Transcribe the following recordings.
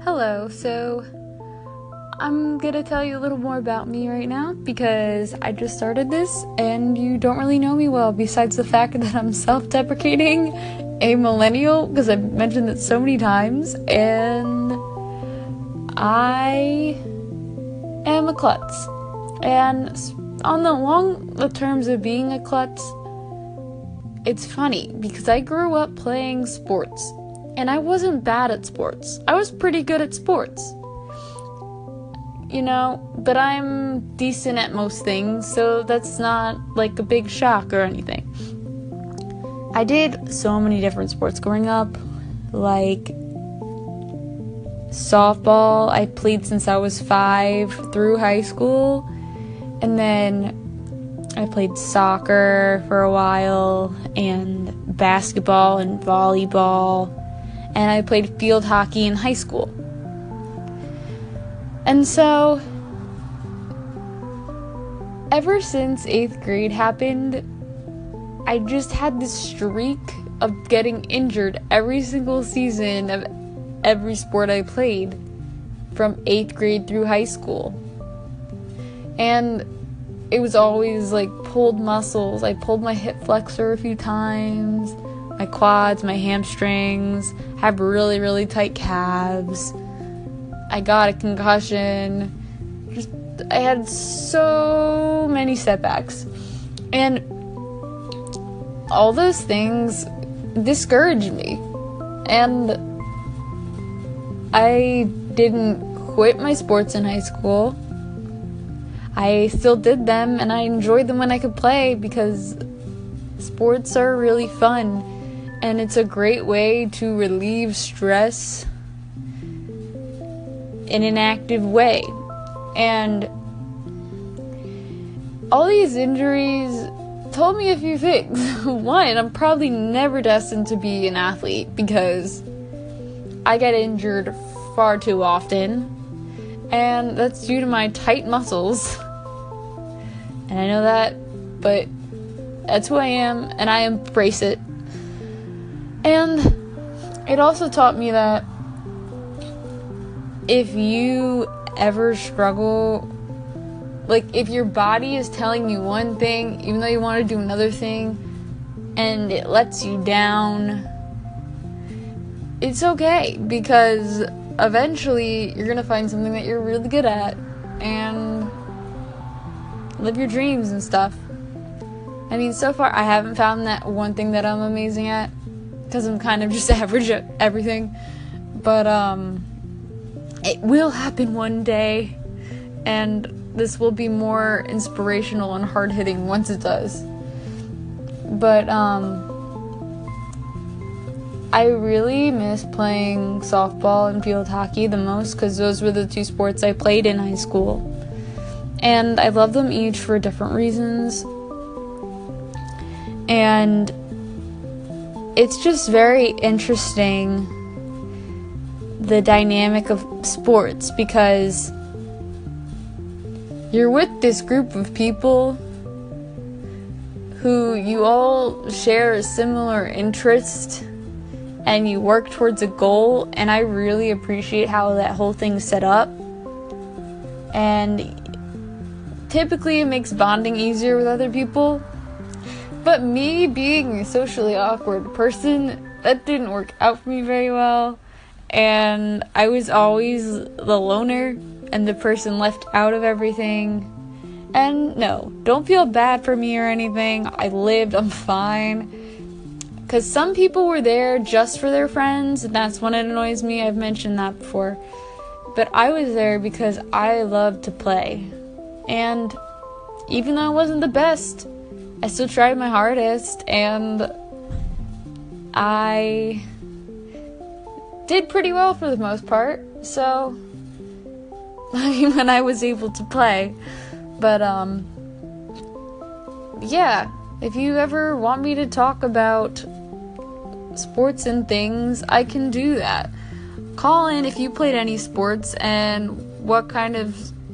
Hello, so I'm gonna tell you a little more about me right now because I just started this and you don't really know me well besides the fact that I'm self-deprecating, a millennial, because I've mentioned it so many times, and I am a klutz. And on the terms of being a klutz, it's funny because I grew up playing sports and I wasn't bad at sports. I was pretty good at sports. But I'm decent at most things, so that's not like a big shock or anything. I did so many different sports growing up, like softball. I played since I was 5 through high school, and then I played soccer for a while, and basketball and volleyball, and I played field hockey in high school. And so, ever since 8th grade happened, I just had this streak of getting injured every single season of every sport I played from 8th grade through high school. And it was always like pulled muscles. I pulled my hip flexor a few times, my quads, my hamstrings, have really, really tight calves. I got a concussion. I had so many setbacks. And all those things discouraged me. And I didn't quit my sports in high school. I still did them, and I enjoyed them when I could play because sports are really fun. And it's a great way to relieve stress in an active way. And all these injuries told me a few things. One, I'm probably never destined to be an athlete because I get injured far too often, and that's due to my tight muscles. And I know that, but that's who I am, and I embrace it. And it also taught me that if you ever struggle, like if your body is telling you one thing, even though you want to do another thing, and it lets you down, it's okay, because eventually you're going to find something that you're really good at and live your dreams and stuff. I mean, so far I haven't found that one thing that I'm amazing at, because I'm kind of just average at everything. But it will happen one day, and this will be more inspirational and hard-hitting once it does. But I really miss playing softball and field hockey the most because those were the 2 sports I played in high school. And I love them each for different reasons. And it's just very interesting, the dynamic of sports, because you're with this group of people who you all share a similar interest and you work towards a goal, and I really appreciate how that whole thing's set up. And typically it makes bonding easier with other people. But me being a socially awkward person, that didn't work out for me very well. And I was always the loner and the person left out of everything. And no, don't feel bad for me or anything. I lived, I'm fine. Because some people were there just for their friends, and that's when it annoys me. I've mentioned that before. But I was there because I loved to play. And even though I wasn't the best, I still tried my hardest, and I did pretty well for the most part. So, when I was able to play. But, yeah, if you ever want me to talk about sports and things, I can do that. Call in if you played any sports and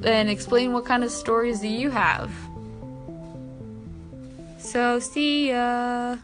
explain what kind of stories that you have. So, see ya!